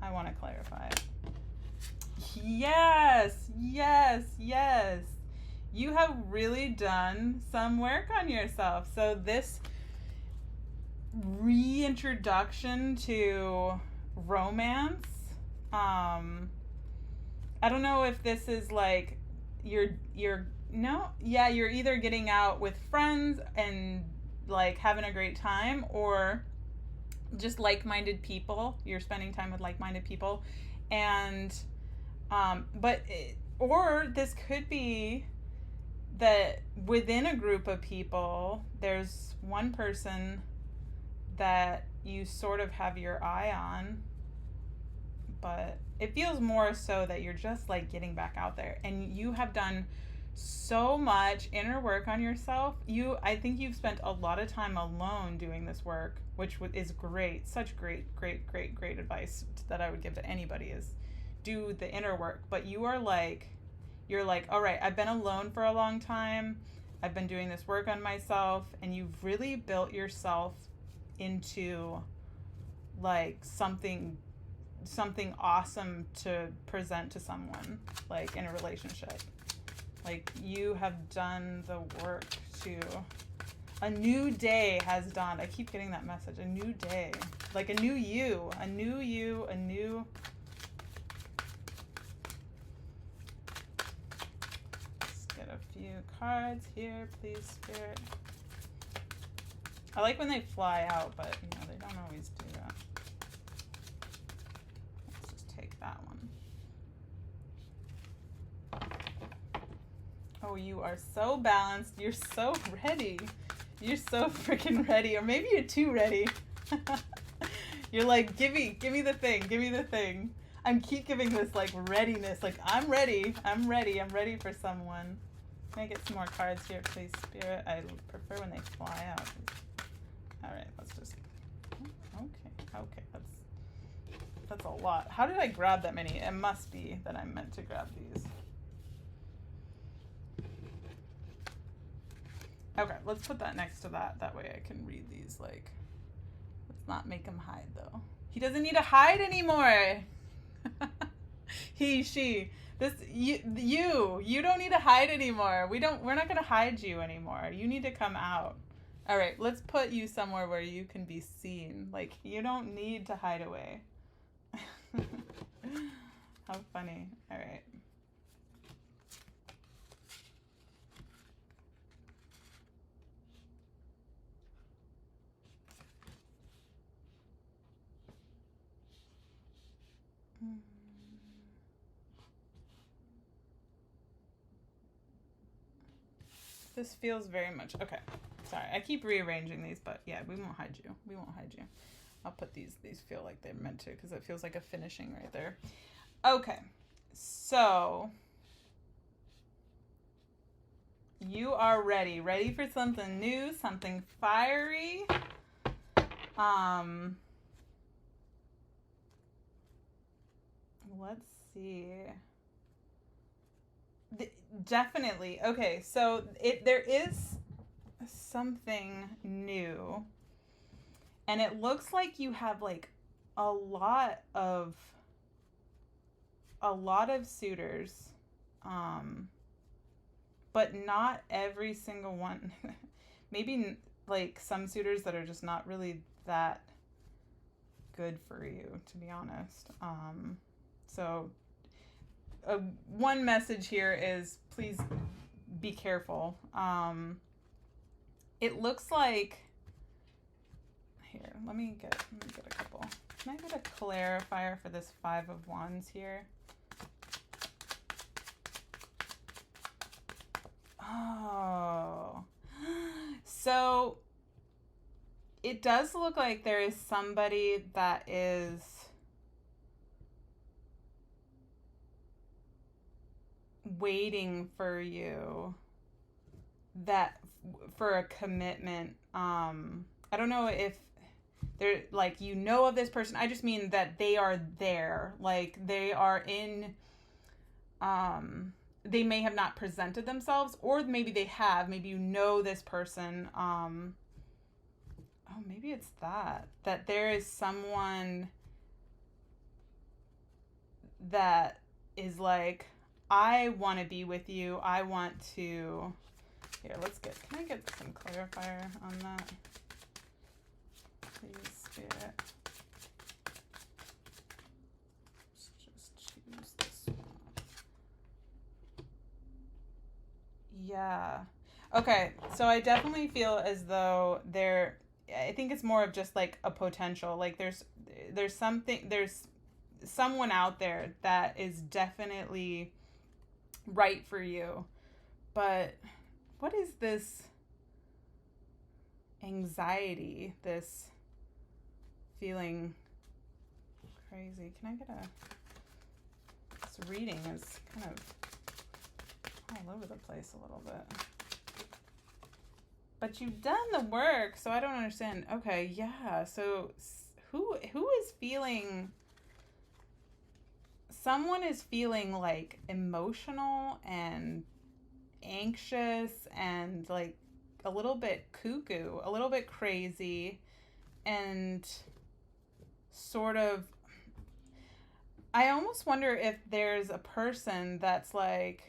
I want to clarify it. Yes, yes, yes. You have really done some work on yourself. So this reintroduction to romance, I don't know if this is like you're either getting out with friends and like having a great time, or just like-minded people. You're spending time with like-minded people, and or this could be that within a group of people, there's one person that you sort of have your eye on, but it feels more so that you're just like getting back out there, and you have done so much inner work on yourself. I think you've spent a lot of time alone doing this work, which is great. Such great advice that I would give to anybody is do the inner work. But you're like, all right, I've been alone for a long time. I've been doing this work on myself, and you've really built yourself into like something awesome to present to someone, like in a relationship. Like you have done the work to, a new day has dawned. I keep getting that message, a new day, like a new you. Let's get a few cards here, please, Spirit. I like when they fly out, but they don't always do that. Let's just take that one. Oh, you are so balanced. You're so ready. You're so freaking ready. Or maybe you're too ready. You're like, give me the thing. Give me the thing. I keep giving this like readiness. Like, I'm ready. I'm ready for someone. Can I get some more cards here, please, Spirit? I prefer when they fly out. All right, let's just, okay. That's a lot. How did I grab that many? It must be that I meant to grab these. Okay, let's put that next to that. That way I can read these, like, let's not make him hide, though. He doesn't need to hide anymore. He, she, this, you don't need to hide anymore. We're not going to hide you anymore. You need to come out. All right, let's put you somewhere where you can be seen. Like, you don't need to hide away. How funny. All right. This feels very much, okay. Sorry, I keep rearranging these, but yeah, we won't hide you. I'll put these feel like they're meant to, because it feels like a finishing right there. Okay, so you are ready for something new, something fiery. Let's see. Definitely. Okay, so there is something new, and it looks like you have like a lot of suitors, but not every single one. Maybe like some suitors that are just not really that good for you, to be honest. So one message here is please be careful. It looks like, here, let me get a couple. Can I get a clarifier for this 5 of Wands here? Oh, so it does look like there is somebody that is waiting for you, that for a commitment. I don't know if they're like, you know, of this person. I just mean that they are there, like they are in, they may have not presented themselves, or maybe they have, maybe you know this person. Oh, maybe it's that there is someone that is like, I want to be with you. I want to, here, can I get some clarifier on that? Please, Spirit. Let's just choose this one. Yeah. Okay, so I definitely feel as though I think it's more of just like a potential. Like there's someone out there that is definitely right for you. But what is this anxiety, this feeling crazy? Can I get this reading is kind of all over the place a little bit. But you've done the work, so I don't understand. Okay, yeah. So who is feeling, someone is feeling like emotional and anxious and like a little bit cuckoo, a little bit crazy, and sort of, I almost wonder if there's a person that's like,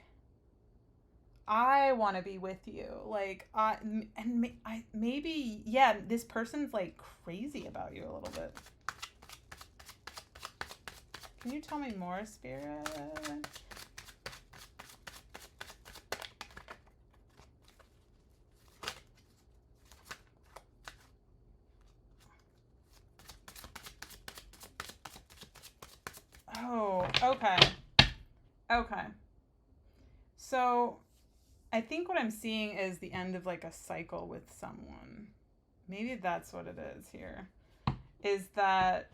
I want to be with you. Like, maybe, yeah, this person's like crazy about you a little bit. Can you tell me more, Spirit? Oh, okay. Okay. So I think what I'm seeing is the end of like a cycle with someone. Maybe that's what it is here. Is that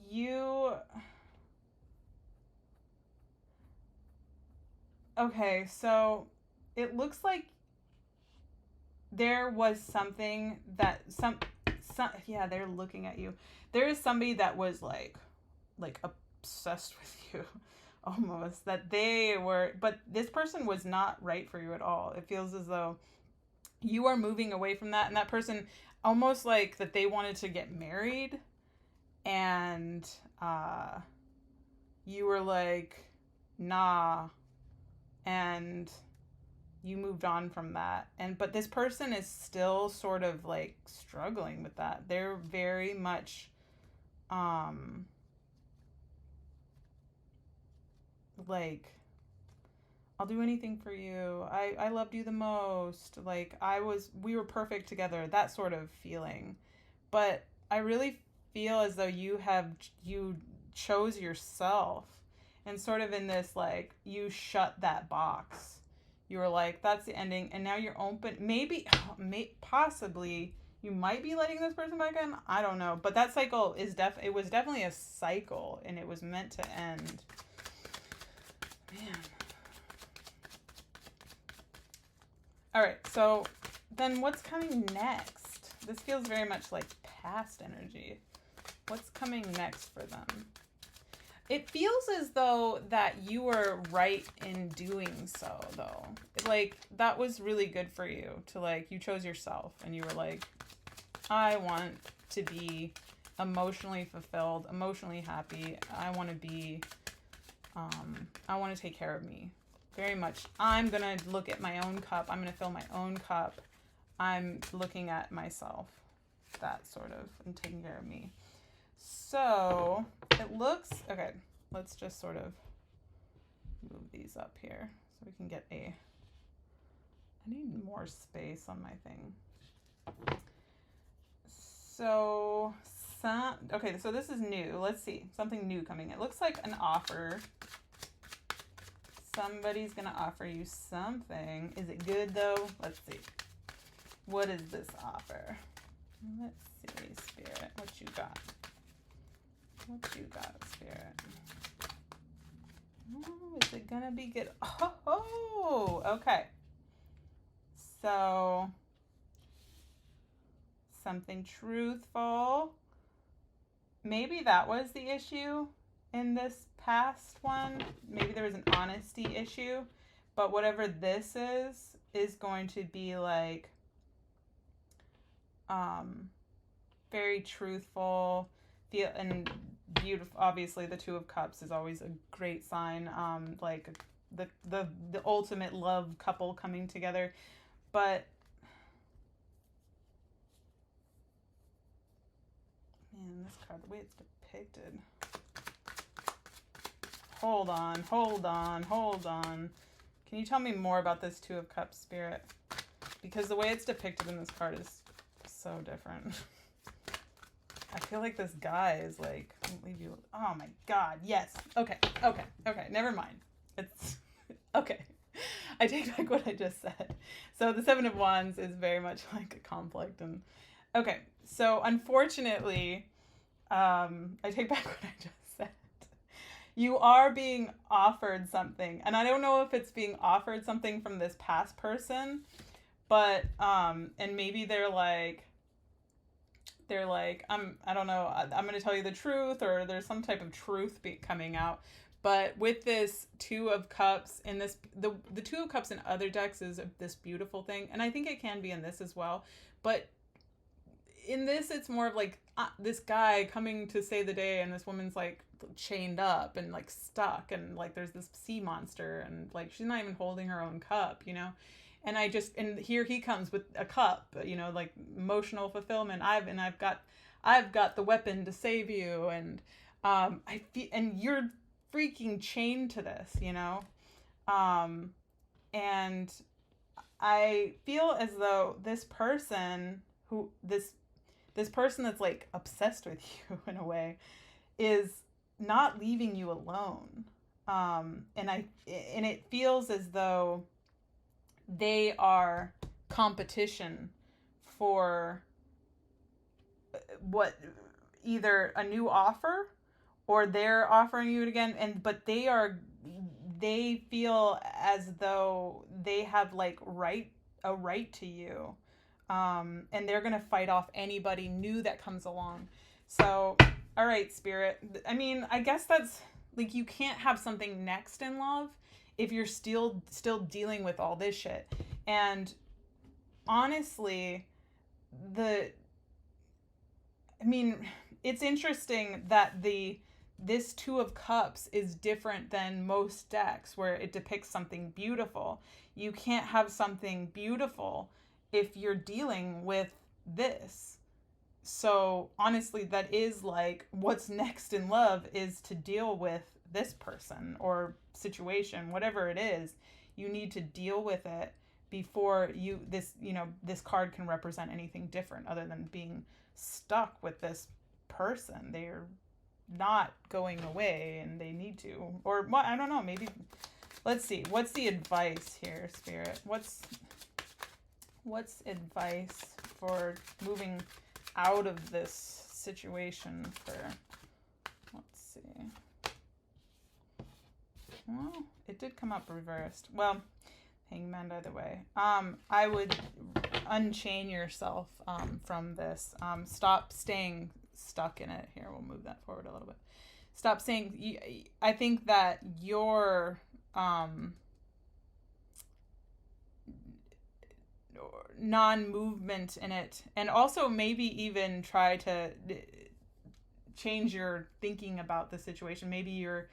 you... Okay, so it looks like there was something that yeah, they're looking at you. There is somebody that was like obsessed with you. Almost, that they were, but this person was not right for you at all. It feels as though you are moving away from that, and that person almost like that they wanted to get married, and you were like, nah, and you moved on from that. And but this person is still sort of like struggling with that. They're very much like, I'll do anything for you. I loved you the most. Like we were perfect together. That sort of feeling. But I really feel as though you chose yourself, and sort of in this, like, you shut that box. You were like, that's the ending. And now you're open. Maybe, possibly you might be letting this person back in. I don't know. But that cycle it was definitely a cycle, and it was meant to end. Man. All right, so then what's coming next? This feels very much like past energy. What's coming next for them? It feels as though that you were right in doing so, though. Like, that was really good for you to, like, you chose yourself, and you were like, I want to be emotionally fulfilled, emotionally happy. I want to be, I want to take care of me. Very much. I'm going to look at my own cup. I'm going to fill my own cup. I'm looking at myself. That sort of, and taking care of me. So it looks, okay, let's just sort of move these up here so we can get I need more space on my thing. So, okay, so this is new. Let's see, something new coming in. It looks like an offer. Somebody's going to offer you something. Is it good, though? Let's see. What is this offer? Let's see, Spirit, what you got? What you got, Spirit? Oh, is it gonna be good? Oh, okay. So, something truthful. Maybe that was the issue in this past one. Maybe there was an honesty issue. But whatever this is going to be like very truthful, feel and beautiful. Obviously, the Two of Cups is always a great sign. Like the ultimate love couple coming together. But man, this card, the way it's depicted. Hold on. Can you tell me more about this Two of Cups, Spirit? Because the way it's depicted in this card is so different. I feel like this guy is like, won't leave you. Oh my God. Yes. Okay. Never mind. It's okay. I take back what I just said. So the Seven of Wands is very much like a conflict. And okay. So unfortunately, I take back what I just said. You are being offered something. And I don't know if it's being offered something from this past person, but, and maybe they're like, I don't know, I'm going to tell you the truth, or there's some type of truth coming out. But with this Two of Cups in this, the Two of Cups in other decks is this beautiful thing. And I think it can be in this as well. But in this, it's more of like this guy coming to save the day, and this woman's like chained up and like stuck, and like there's this sea monster, and like she's not even holding her own cup, you know. And and here he comes with a cup, you know, like emotional fulfillment. I've got the weapon to save you, and I feel, and you're freaking chained to this, you know. And I feel as though this person this person that's like obsessed with you in a way is not leaving you alone. And it feels as though they are competition for what, either a new offer, or they're offering you it again, but they feel as though they have like a right to you. And they're going to fight off anybody new that comes along. So, all right, Spirit. I mean, I guess that's like, you can't have something next in love if you're still dealing with all this shit. And honestly, it's interesting that this Two of Cups is different than most decks where it depicts something beautiful. You can't have something beautiful if you're dealing with this. So honestly, that is like what's next in love, is to deal with this person or situation, whatever it is. You need to deal with it before this card can represent anything different other than being stuck with this person. They're not going away, and they need to, or what, I don't know, maybe. Let's see, what's the advice here, Spirit? What's advice for moving out of this situation for, let's see. Well, it did come up reversed. Well, Hangman either way. I would unchain yourself from this. Stop staying stuck in it. Here, we'll move that forward a little bit. Stop saying, I think that your non-movement in it, and also maybe even try to change your thinking about the situation. Maybe you're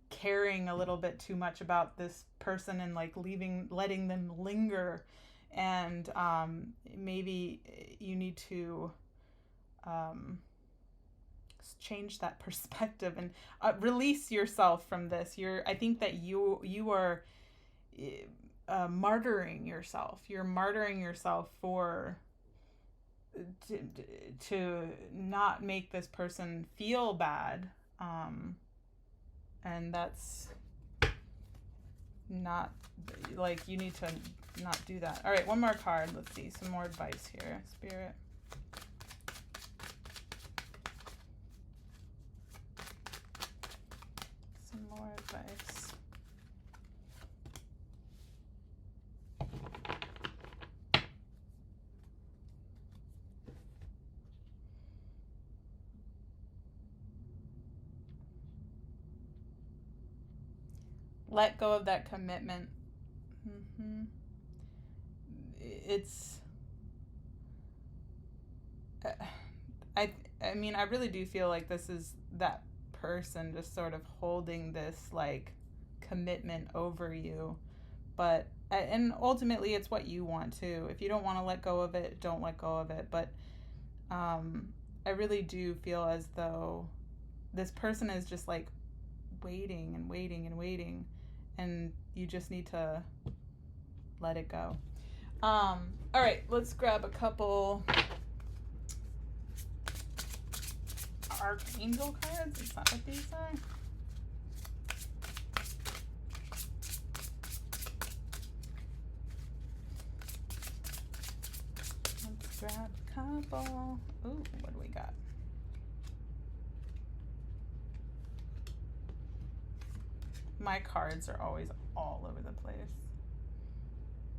caring a little bit too much about this person and like letting them linger, and maybe you need to change that perspective and release yourself from this. I think that you are martyring yourself. You're martyring yourself to not make this person feel bad, and that's not, like, you need to not do that. All right, one more card. Let's see, some more advice here, Spirit. Some more advice. Let go of that commitment. It's, I mean, I really do feel like this is that person just sort of holding this like commitment over you, but and ultimately it's what you want to. If you don't want to let go of it, don't let go of it. But I really do feel as though this person is just like waiting and waiting and waiting, and you just need to let it go. All right, let's grab a couple Archangel cards. Is that what these are? Let's grab a couple. Ooh, what do we got? My cards are always all over the place.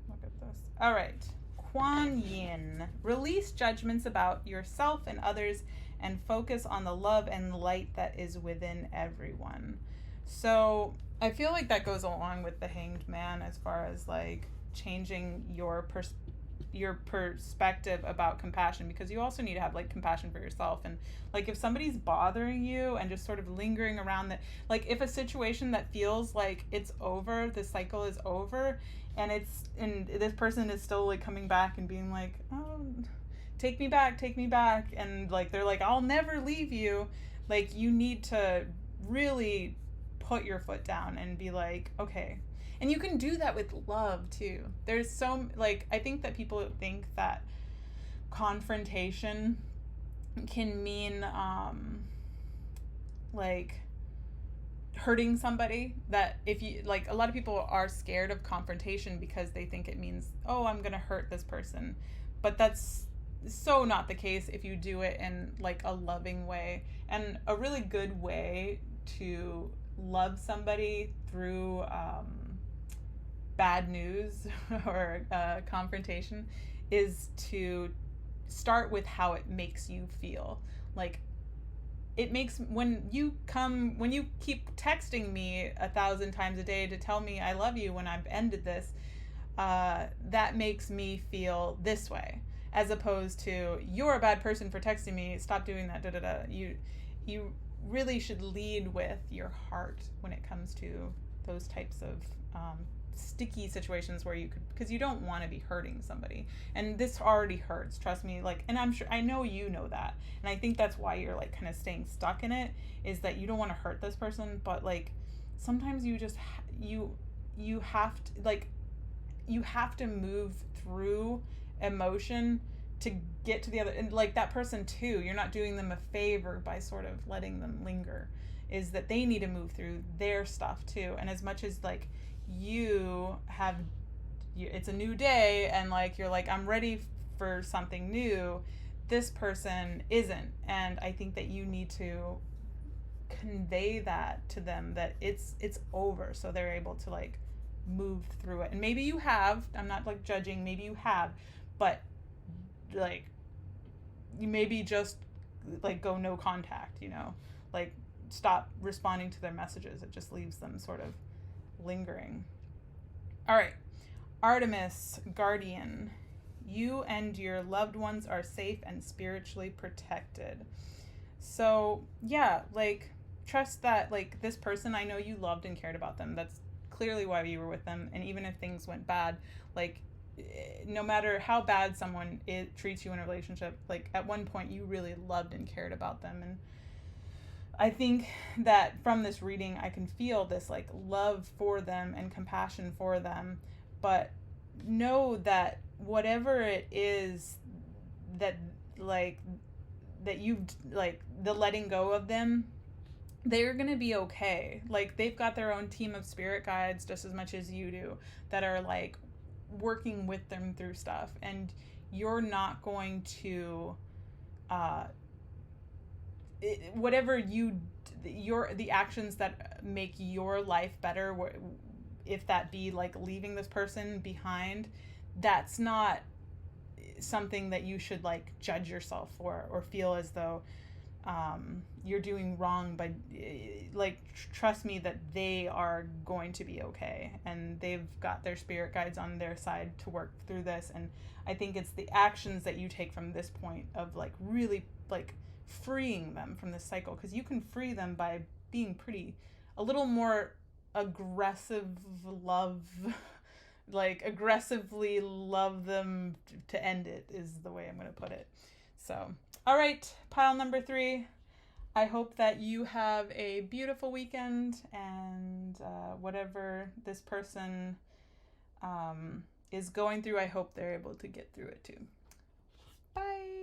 Look at this. All right. Kuan Yin. Release judgments about yourself and others and focus on the love and light that is within everyone. So I feel like that goes along with the Hanged Man as far as like changing your perspective about compassion, because you also need to have like compassion for yourself. And like if somebody's bothering you and just sort of lingering around that, like if a situation that feels like it's over, the cycle is over, and this person is still like coming back and being like, oh, take me back, and like they're like, I'll never leave you, like you need to really put your foot down and be like, okay. And you can do that with love too. There's so, like, I think that people think that confrontation can mean like hurting somebody. That if you, like, a lot of people are scared of confrontation because they think it means, oh, I'm gonna hurt this person. But that's so not the case if you do it in like a loving way. And a really good way to love somebody through bad news or confrontation is to start with how it makes you feel. Like it makes, when you keep texting me 1,000 times a day to tell me I love you when I've ended this, that makes me feel this way, as opposed to you're a bad person for texting me, stop doing that, you really should lead with your heart when it comes to those types of sticky situations where you could, because you don't want to be hurting somebody, and this already hurts, trust me, like, and I know you know that, and I think that's why you're like kind of staying stuck in it, is that you don't want to hurt this person. But like sometimes you just you have to, like, you have to move through emotion to get to the other, and like that person too, you're not doing them a favor by sort of letting them linger, is that they need to move through their stuff too. And as much as like it's a new day and like you're like, I'm ready for something new, this person isn't. And I think that you need to convey that to them, that it's over, so they're able to like move through it. And maybe you have, I'm not like judging, maybe you have, but like you maybe just like go no contact, like stop responding to their messages. It just leaves them sort of lingering. All right, Artemis, Guardian. You and your loved ones are safe and spiritually protected. So yeah, like trust that like this person, I know you loved and cared about them. That's clearly why you were with them. And even if things went bad, like no matter how bad someone treats you in a relationship, like at one point you really loved and cared about them. And I think that from this reading, I can feel this like love for them and compassion for them, but know that whatever it is that like, that you like, the letting go of them they're going to be okay. Like, they've got their own team of spirit guides just as much as you do that are like working with them through stuff. And you're not going to, uh, whatever the actions that make your life better, if that be like leaving this person behind, that's not something that you should like judge yourself for or feel as though you're doing wrong. By like, trust me that they are going to be okay, and they've got their spirit guides on their side to work through this. And I think it's the actions that you take from this point of like really like freeing them from this cycle, because you can free them by being a little more aggressive love, like aggressively love them to end it, is the way I'm going to put it. So, all right, pile number 3. I hope that you have a beautiful weekend, and whatever this person is going through, I hope they're able to get through it too. Bye.